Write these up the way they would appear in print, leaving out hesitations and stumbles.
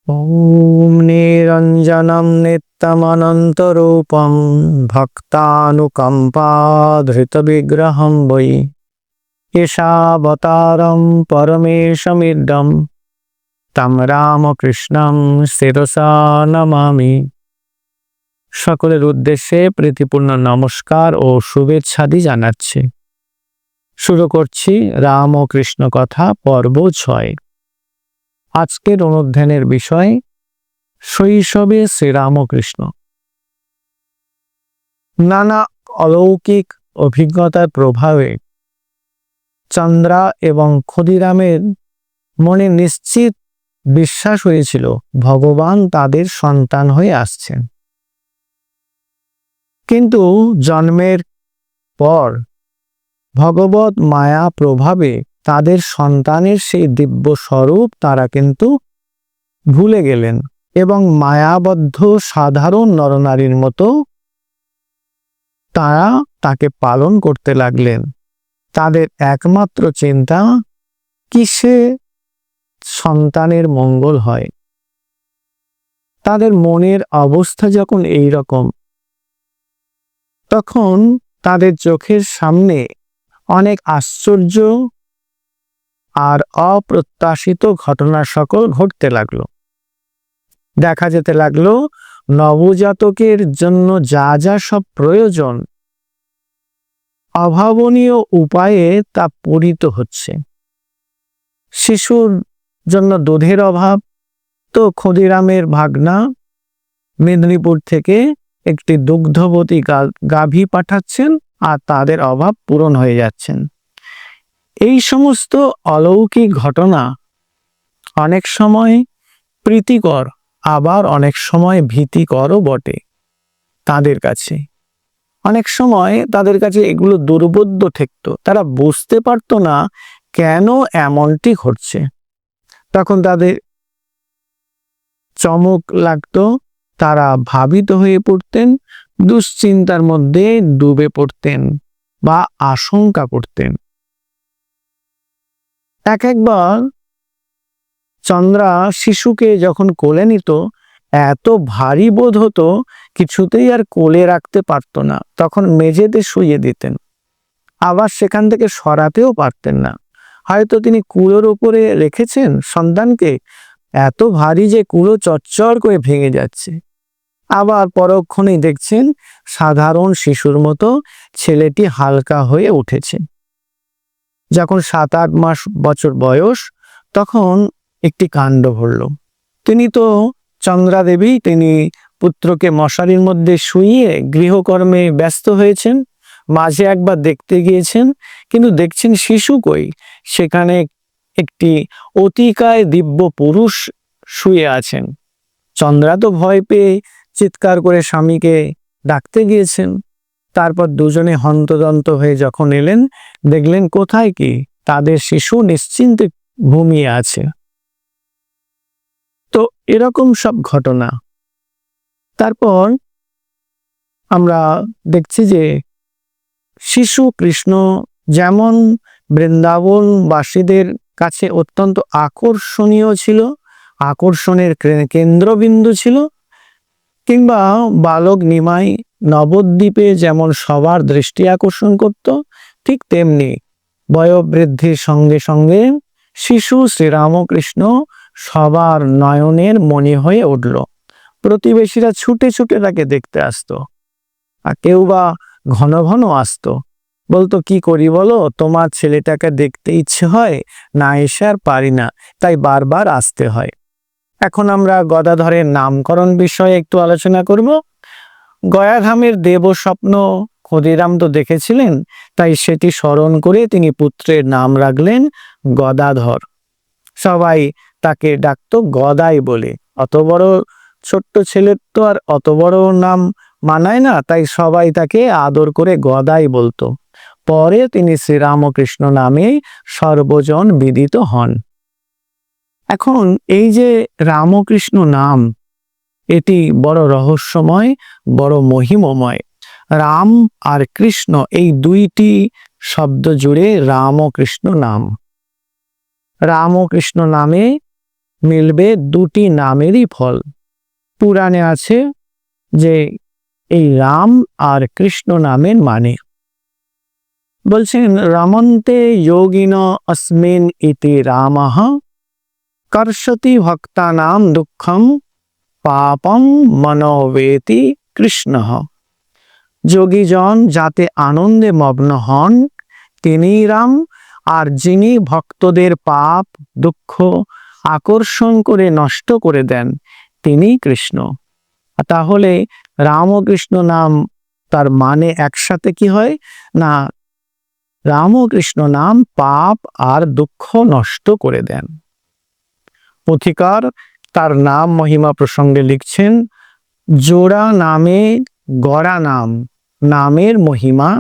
ॐ निरञ्जनं नित्यमनन्तरूपं भक्तानुकम्पाधृतविग्रहं वै एषावतारं परमेशमिदं तं রামকৃষ্ণं শিরসা নমামি। সকলের উদ্দেশ্যে প্রীতিপূর্ণ নমস্কার ও শুভেচ্ছাদি জানাচ্ছি। শুরু করছি রাম ও কৃষ্ণ কথা পর্ব 6। আজকের অনুধ্যানের বিষয় শৈশবে শ্রীরামকৃষ্ণ। নানা অলৌকিক অভিজ্ঞতার প্রভাবে চন্দ্রা এবং ক্ষুদিরামের মনে নিশ্চিত বিশ্বাস হয়েছিল ভগবান তাদের সন্তান হয়ে আসছেন। কিন্তু জন্মের পর ভগবত মায়া প্রভাবে তাদের সন্তানের সেই দিব্য স্বরূপ তারা কিন্তু ভুলে গেলেন এবং মায়াবদ্ধ সাধারণ নরনারীর মতো তারা তাকে পালন করতে লাগলেন। তাদের একমাত্র চিন্তা কিসে সন্তানের মঙ্গল হয়। তাদের মনের অবস্থা যখন এই রকম, তখন তাদের চোখের সামনে অনেক আশ্চর্য আর অপ্রত্যাশিত ঘটনা সকল ঘটতে লাগলো। দেখা যেতে লাগলো নবজাতকের জন্য যা যা সব প্রয়োজন অভাবনীয় উপায়ে তা পূরিত হচ্ছে। শিশুর জন্য দুধের অভাব, তো ক্ষুদিরামের ভাগনা মেদিনীপুর থেকে একটি দুগ্ধবতী গাভী পাঠাচ্ছেন আর তাদের অভাব পূরণ হয়ে যাচ্ছেন। এই সমস্ত অলৌকিক ঘটনা অনেক সময় প্রীতিকর, আবার অনেক সময় ভীতিকরও বটে। তাদের কাছে অনেক সময় তাদের কাছে এগুলো দুর্বোধ্য ঠেকত, তারা বুঝতে পারত না কেন এমনটি ঘটছে। তখন তাদের চমক লাগতো, তারা ভাবিত হয়ে পড়তেন, দুশ্চিন্তার মধ্যে ডুবে পড়তেন বা আশঙ্কা করতেন। একবার চন্দ্রা শিশুকে যখন কোলে নিত, এত ভারী বোধ হতো কিছুতেই আর কোলে রাখতে পারত না। তখন মেঝেতে শুইয়ে দিতেন, আবার সেখান থেকে সরাতেও পারতেন না। হয়তো তিনি কুলোর উপরে রেখেছেন সন্তানকে, এত ভারী যে কুলো চচ্চর করে ভেঙে যাচ্ছে। আবার পরক্ষণেই দেখছেন সাধারণ শিশুর মতো ছেলেটি হালকা হয়ে উঠেছে। যখন 7-8 বছর বয়স, তখন একটি কাণ্ড ঘটল। তিনি তো চন্দ্রা দেবী, তিনি পুত্রকে মশারির মধ্যে শুইয়ে গৃহকর্মে ব্যস্ত হয়েছেন। মাঝে একবার দেখতে গিয়েছেন, কিন্তু দেখছেন শিশু কই, সেখানে একটি অতিকায় দিব্য পুরুষ শুয়ে আছেন। চন্দ্রা তো ভয় পেয়ে চিৎকার করে স্বামীকে ডাকতে গিয়েছেন। তারপর দুজনে হন্তদন্ত হয়ে যখন এলেন, দেখলেন কোথায় কি, তাদের শিশু নিশ্চিন্তে ঘুমিয়ে আছে। তো এরকম সব ঘটনা। তারপর আমরা দেখছি যে শিশু কৃষ্ণ যেমন বৃন্দাবনবাসীদের কাছে অত্যন্ত আকর্ষণীয় ছিল, আকর্ষণের কেন্দ্রবিন্দু ছিল, কিংবা বালক নিমাই নবদ্বীপে যেমন সবার দৃষ্টি আকর্ষণ করত, ঠিক তেমনি বয়োবৃদ্ধির সঙ্গে সঙ্গে শিশু শ্রীরামকৃষ্ণ সবার নয়নের মণি হয়ে উঠল। প্রতিবেশীরা ছুটে ছুটে তাকে দেখতে আসতো, আর কেউ বা ঘন ঘন আসতো, বলতো কি করি বলো, তোমার ছেলেটাকে দেখতে ইচ্ছে হয়, না এসে আর পারি না, তাই বারবার আসতে হয়। এখন আমরা গদাধরের নামকরণ বিষয়ে একটু আলোচনা করব। গয়াধামের দেব স্বপ্ন ক্ষুদিরাম তো দেখেছিলেন, তাই সেটি স্মরণ করে তিনি পুত্রের নাম রাখলেন গদাধর। সবাই তাকে ডাকতো গদাই বলে। অত বড় ছোট্ট ছেলের তো আর অত বড় নাম মানায় না, তাই সবাই তাকে আদর করে গদাই বলতো। পরে তিনি শ্রীরামকৃষ্ণ নামে সর্বজন বিদিত হন। এখন এই যে রামকৃষ্ণ নাম, এটি বড় রহস্যময়, বড় মহিমময়। রাম আর কৃষ্ণ এই দুইটি শব্দ জুড়ে রামকৃষ্ণ নাম। রামকৃষ্ণ নামে মিলবে দুটি নামেরই ফল। পুরাণে আছে যে এই রাম আর কৃষ্ণ নামের মানে। বলছেন রমন্তে যোগিন অস্মিন ইতি রামঃ কর্ষতি ভক্তানাম দুঃখম পাপম মনোবেতি কৃষ্ণঃ। যোগীজন যাতে আনন্দে মগ্ন হন তিনিই রাম, আর যিনি ভক্তদের পাপ দুঃখ আকর্ষণ করে নষ্ট করে দেন তিনি কৃষ্ণ। তাহলে রাম ও কৃষ্ণ নাম তার মানে একসাথে কি হয় না, রাম ও কৃষ্ণ নাম পাপ আর দুঃখ নষ্ট করে দেন। পথিকার তার নাম মহিমা প্রসঙ্গে লিখছেন, জোড়া নামে গড়া নাম, নামের মহিমা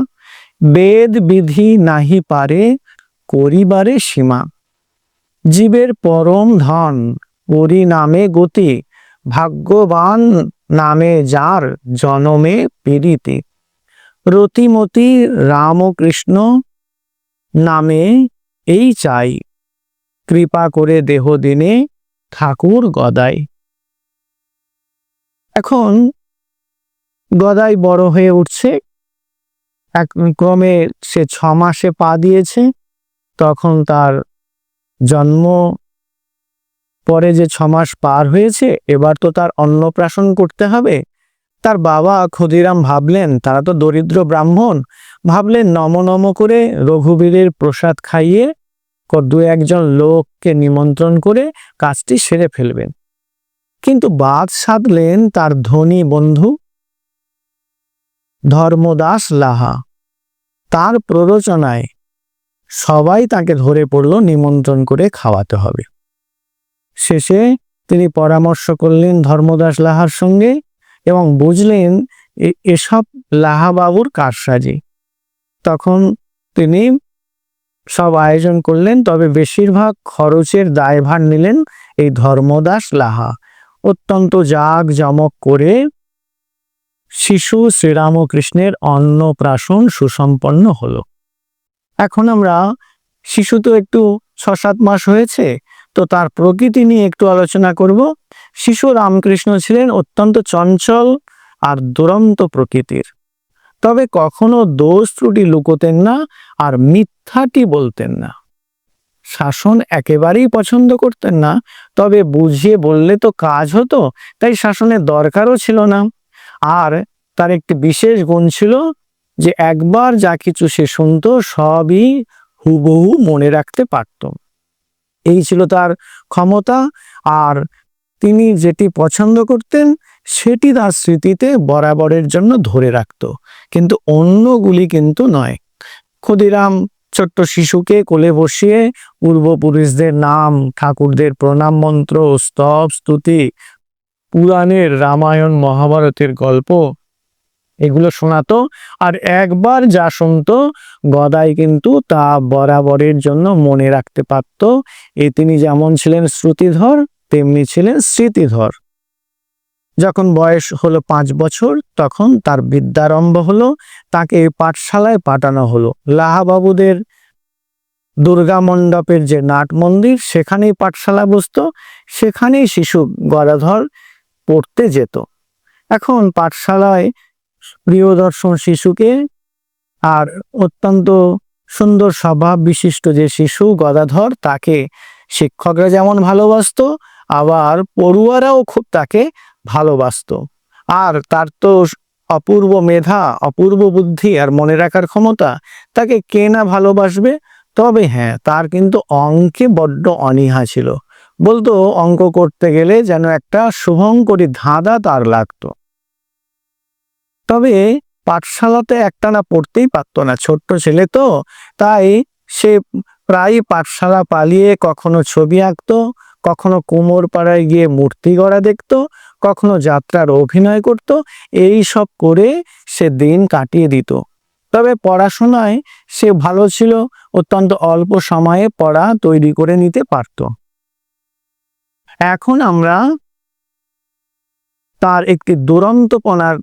বেদ বিধি নাহি পারে করিবারে সীমা। জীবের পরম ধন পরি নামে গতি, ভাগ্যবান নামে যার জনমে পীড়িতি। রতিমতি রাম ও কৃষ্ণ নামে এই চাই, কৃপা করে দেহ দিনে ঠাকুর গদাই। এখন গদাই বড় হয়ে উঠছে, এক ক্রমে সে 6 মাসে পা দিয়েছে। তখন তার জন্ম পরে যে 6 মাস পার হয়েছে, এবার তো তার অন্নপ্রাশন করতে হবে। তার বাবা ক্ষুদিরাম ভাবলেন, তারা তো দরিদ্র ব্রাহ্মণ, ভাবলেন নম নম করে রঘুবীরের প্রসাদ খাইয়ে দু একজন লোককে নিমন্ত্রণ করে কাজটি সেরে ফেলবেন। কিন্তু বাদ সাধলেন তার ধনী বন্ধু ধর্মদাস লাহা। তার প্ররোচনায় সবাই তাকে ধরে পড়ল, নিমন্ত্রণ করে খাওয়াতে হবে। শেষে তিনি পরামর্শ করলেন ধর্মদাস লাহার সঙ্গে এবং বুঝলেন এসব লাহাবাবুর কারসাজি। তখন তিনি সব আয়োজন করলেন, তবে বেশিরভাগ খরচের দায়ভার নিলেন এই ধর্মদাস লাহা। অত্যন্ত জাঁক জমক করে শিশু শ্রীরামকৃষ্ণের অন্নপ্রাশন সুসম্পন্ন হলো। এখন আমরা শিশু তো একটু 6-7 মাস হয়েছে, তো তার প্রকৃতি নিয়ে একটু আলোচনা করব। শিশু রামকৃষ্ণ ছিলেন অত্যন্ত চঞ্চল আর দুরন্ত প্রকৃতির, তবে কখনো দোষ ত্রুটি লুকোতেন না আর মিথ্যাটি বলতেন না। শাসন একেবারেই পছন্দ করতেন না, তবে বুঝিয়ে বললে তো কাজ হতো, তাই শাসনের দরকারও ছিল না। আর তার একটি বিশেষ গুণ ছিল যে একবার যা কিছু সে শুনতো সবই হুবহু মনে রাখতে পারত। এই ছিল তার ক্ষমতা। আর তিনি যেটি পছন্দ করতেন সেটি তার স্মৃতিতে বরাবরের জন্য ধরে রাখত, কিন্তু অন্যগুলি কিন্তু নয়। ক্ষুদিরাম ছোট্ট শিশুকে কোলে বসিয়ে পূর্বপুরুষদের নাম, ঠাকুরদের প্রণাম মন্ত্র, স্তব স্তুতি, পুরাণের রামায়ণ মহাভারতের গল্প এগুলো শোনাতো। আর একবার যা শুনতো গদাই কিন্তু তা বরাবরের জন্য মনে রাখতে পারত। তিনি যেমন ছিলেন শ্রুতিধর তেমনি ছিলেন স্মৃতিধর। যখন বয়স হলো 5 বছর তখন তার বিদ্যারম্ভ হলো, তাকে পাঠশালায় পাঠানো হলো। লাহাবাবুদের দুর্গা মণ্ডপের যে নাট মন্দির সেখানেই পাঠশালা বসত, সেখানেই শিশু গদাধর পড়তে যেত। এখন পাঠশালায় প্রিয়দর্শন শিশুকে আর অত্যন্ত সুন্দর স্বভাব বিশিষ্ট যে শিশু গদাধর, তাকে শিক্ষকরা যেমন ভালোবাসতো আবার পড়ুয়ারাও খুব তাকে ভালোবাসতো। আর তার তো অপূর্ব মেধা, অপূর্ব বুদ্ধি আর মনে রাখার ক্ষমতা, তাকে কে না ভালোবাসবে। তবে হ্যাঁ, তার কিন্তু অঙ্কে বড্ড অনীহা ছিল। বলতো অঙ্ক করতে গেলে যেন একটা শুভঙ্করী ধাঁধা তার লাগতো। তবে পাঠশালাতে একটানা পড়তেই পারতো না, ছোট্ট ছেলে তো, তাই সে প্রায় পাঠশালা পালিয়ে কখনো ছবি আঁকতো, কখনো কুমোর পাড়ায় গিয়ে মূর্তি গড়া দেখতো, কখনো যাত্রার অভিনয় করত। এই সব করে সে দিন কাটিয়ে দিত। তবে পড়াশোনায় সে ভালো ছিল, অত্যন্ত অল্প সময়ে পড়া তৈরি করে নিতে পারত। এখন আমরা তার একটি দুরন্তপনার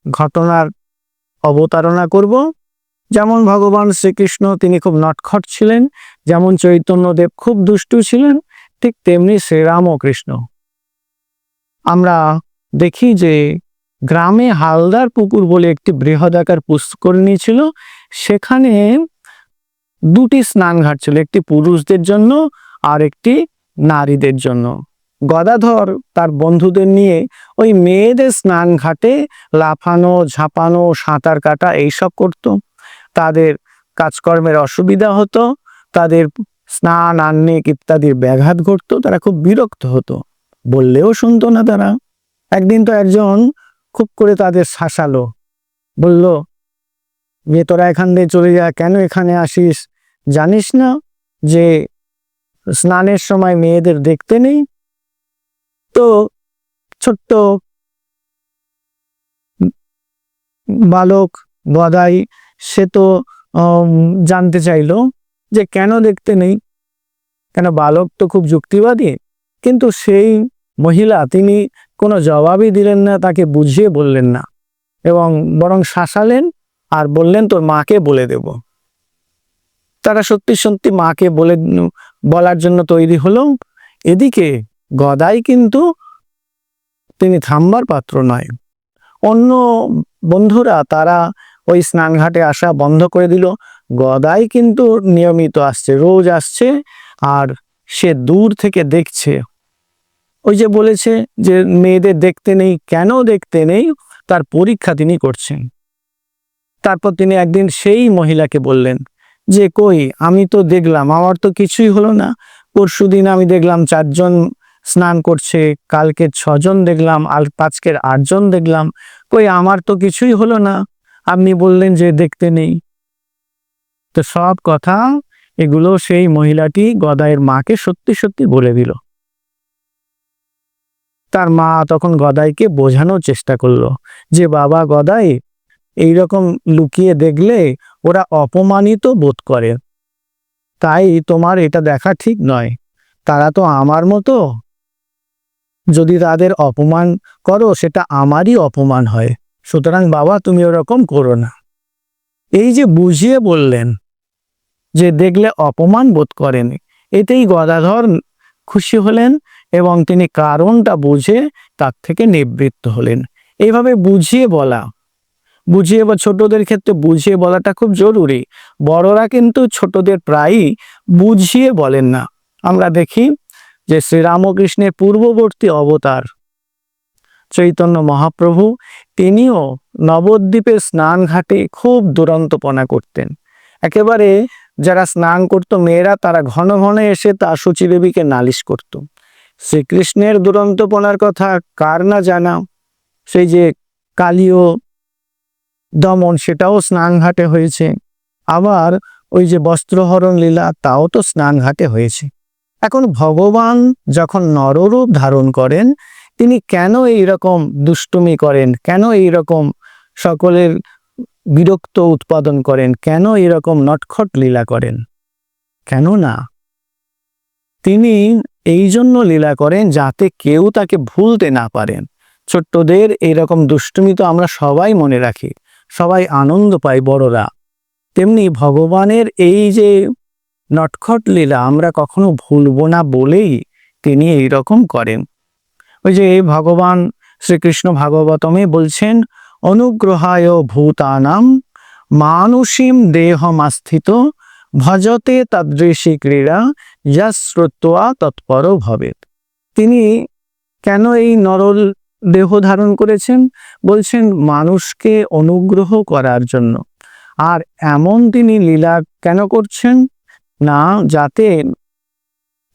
ঘটনার অবতারণা করব। যেমন ভগবান শ্রীকৃষ্ণ তিনি খুব নটখট ছিলেন, যেমন চৈতন্যদেব খুব দুষ্টু ছিলেন, ঠিক তেমনি শ্রীরাম ও কৃষ্ণ। আমরা দেখি যে গ্রামে হালদার পুকুর বলে একটি বৃহদাকার পুষ্করিণী ছিল। সেখানে দুটি স্নানঘাট ছিল, একটি পুরুষদের জন্য আর একটি নারীদের জন্য। গদাধর তার বন্ধুদের নিয়ে ওই মেয়েদের স্নানঘাটে লাফানো, ঝাঁপানো, সাঁতার কাটা এইসব করত। তাদের কাজকর্মের অসুবিধা হতো, তাদের স্নান আহ্নিক ইত্যাদির ব্যাঘাত ঘটতো, তারা খুব বিরক্ত হতো, বললেও শুনতো না তারা। একদিন তো একজন খুব করে তাদের শাসালো, বলল যে তোরা এখান দিয়ে চলে যা, কেন এখানে আসিস? জানিস না যে স্নানের সময় মেয়েদের দেখতে নেই? তো ছোট্ট বালক গদাই সে তো জানতে চাইলো যে কেন দেখতে নেই, কেন? বালক তো খুব যুক্তিবাদী, কিন্তু সেই মহিলা তিনি কোনো জবাবই দিলেন না, তাকে বুঝিয়ে বললেন না, এবং বরং শাসালেন আর বললেন তোর মাকে বলে দেব। তারা সত্যি সত্যি মাকে বলার জন্য তৈরি হলো। এদিকে গদাই কিন্তু তিনি থামবার পাত্র নয়। অন্য বন্ধুরা তারা ওই স্নানঘাটে আসা বন্ধ করে দিল। গদাই কিন্তু নিয়মিত আসছে, রোজ আসছে, আর সে দূর থেকে দেখছে। ওই যে বলেছে যে মেয়েদের দেখতে নেই, কেন দেখতে নেই তার পরীক্ষা তিনি করছেন। তারপর তিনি একদিন সেই মহিলাকে বললেন যে কই, আমি তো দেখলাম, আমার তো কিছুই হলো না। পরশুদিন আমি দেখলাম 4 জন স্নান করছে, কালকে 6 জন দেখলাম, আর আজকের 8 জন দেখলাম, কই আমার তো কিছুই হলো না, আপনি বললেন যে দেখতে নেই। তো সব কথা এগুলো সেই মহিলাটি গদাইয়ের মাকে সত্যি সত্যি বলে দিল। তার মা তখন গদাইকে বোঝানোর চেষ্টা করলো যে বাবা গদাই, এইরকম লুকিয়ে দেখলে ওরা অপমানিত বোধ করে, তাই তোমার এটা দেখা ঠিক নয়। তারা তো আমার মতো, যদি তাদের অপমান করো সেটা আমারই অপমান হয়, সুতরাং বাবা তুমি ওরকম করো না। এই যে বুঝিয়ে বললেন যে দেখলে অপমান বোধ করেন, এতেই গদাধর খুশি হলেন এবং তিনি কারণটা বুঝে তার থেকে নিবৃত্ত হলেন। এইভাবে বুঝিয়ে বলা, ছোটদের ক্ষেত্রে বুঝিয়ে বলাটা খুব জরুরি। বড়রা কিন্তু ছোটদের প্রায়ই বুঝিয়ে বলেন না। আমরা দেখি যে শ্রীরামকৃষ্ণের পূর্ববর্তী অবতার চৈতন্য মহাপ্রভু, তিনিও নবদ্বীপের স্নান ঘাটে খুব দুরন্তপনা করতেন। একেবারে যারা স্নান করত মেয়েরা, তারা ঘন ঘন এসে তা শুচি দেবীকে নালিশ করত। শ্রীকৃষ্ণের দুরন্তপনার কথা কার না জানা, সেই যে কালীয় দমন, সেটাও স্নানঘাটে হয়েছে। আবার ওই যে বস্ত্রহরণ লীলা, তাও তো স্নানঘাটে হয়েছে। এখন ভগবান যখন নররূপ ধারণ করেন, তিনি কেন এইরকম দুষ্টুমি করেন, কেন এইরকম সকলের বিরক্ত উৎপাদন করেন, কেন এইরকম নটখট লীলা করেন? কেন না, তিনি এই জন্য লীলা করেন যাতে কেউ তাকে ভুলতে না পারেন। ছোট্টদের এইরকম দুষ্টুমি তো আমরা সবাই মনে রাখি, সবাই আনন্দ পাই বড়রা, তেমনি ভগবানের এই যে নটখট লীলা আমরা কখনো ভুলবো না বলেই তিনি এইরকম করেন। ওই যে ভগবান শ্রীকৃষ্ণ ভাগবতমে বলছেন, অনুগ্রহায় ভূতানাম মানুষীম দেহমাস্থিত ভজতে তাদৃশী ক্রীড়া যা শ্রুত্বা তৎপর ভবেৎ। তিনি কেন এই নরল দেহ ধারণ করেছেন? বলছেন মানুষকে অনুগ্রহ করার জন্য। আর এমন তিনি লীলা কেন করছেন না, যাতে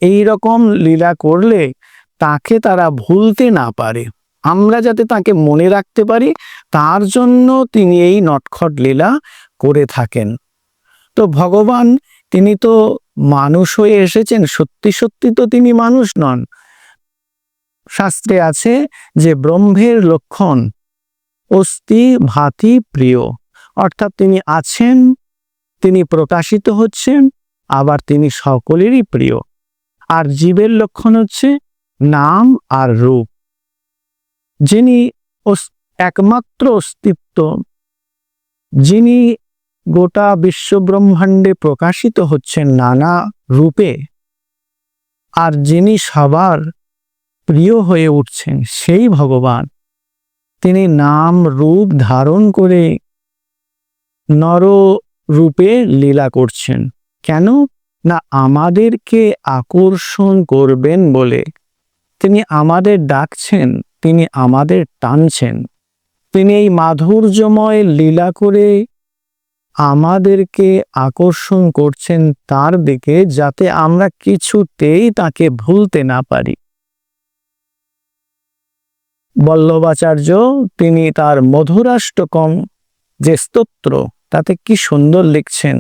এই রকম লীলা করলে তাকে তারা ভুলতে না পারে, আমরা যাতে তাকে মনে রাখতে পারি, তার জন্য তিনি এই নটখট লীলা করে থাকেন। তো ভগবান তিনি তো মানুষ হয়ে এসেছেন, সত্যি সত্যি তো তিনি মানুষ নন। শাস্ত্রে আছে যে ব্রহ্মের লক্ষণ অস্তি ভাতি প্রিয়, অর্থাৎ তিনি আছেন, তিনি প্রকাশিত হচ্ছেন, আবার তিনি সকলেরই প্রিয়। আর জীবের লক্ষণ হচ্ছে নাম আর রূপ। যিনি একমাত্র অস্তিত্ব, যিনি গোটা বিশ্ব ব্রহ্মাণ্ডে প্রকাশিত হচ্ছেন নানা রূপে, আর যিনি সবার প্রিয় হয়ে উঠছেন সেই ভগবান, তিনি নাম রূপ ধারণ করে নর রূপে লীলা করছেন। কেন? না আমাদেরকে আকর্ষণ করবেন বলে। তিনি আমাদের ডাকছেন, তিনি আমাদের টানছেন, তিনি এই মাধুর্যময় লীলা করে আমাদেরকে আকর্ষণ করছেন তার দিকে, যাতে আমরা কিছুতেই তাকে ভুলতে না পারি। বল্লভাচার্য তিনি তার মধুরাষ্টকম যে স্তোত্র, তাতে কি সুন্দর লিখছেন,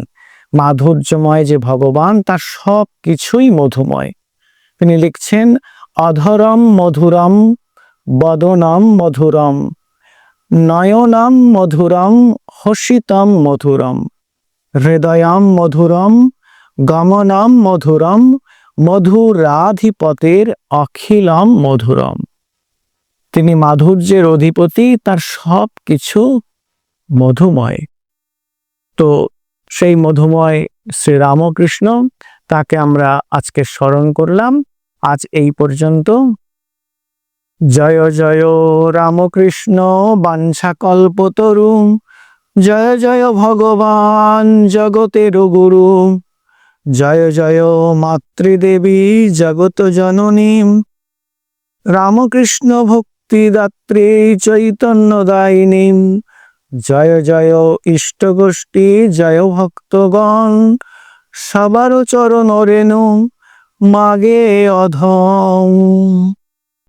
মাধুর্যময় যে ভগবান তার সব কিছুই মধুময়। তিনি লিখছেন, অধরম মধুরম বদনম মধুরম নয়নম মধুরম হসিতম মধুরম হৃদয়ম মধুরম গমনম মধুরম মধুরাধিপতের অখিলম মধুরম। তিনি মাধুর্যের অধিপতি, তার সব কিছু মধুময়। তো সেই মধুময় শ্রীরামকৃষ্ণ, তাকে আমরা আজকে স্মরণ করলাম। আজ এই পর্যন্ত। জয় জয় রামকৃষ্ণ বাঞ্ছাকল্পতরু, জয় জয় ভগবান জগতের গুরু, জয় জয় মাতৃদেবী জগত জননী, রামকৃষ্ণ ভক্তিদাত্রী চৈতন্যদায়িনী, জয় জয় ইষ্টগোষ্ঠী, জয় ভক্তগণ, সবার চরণ রেণু মাগে অধম।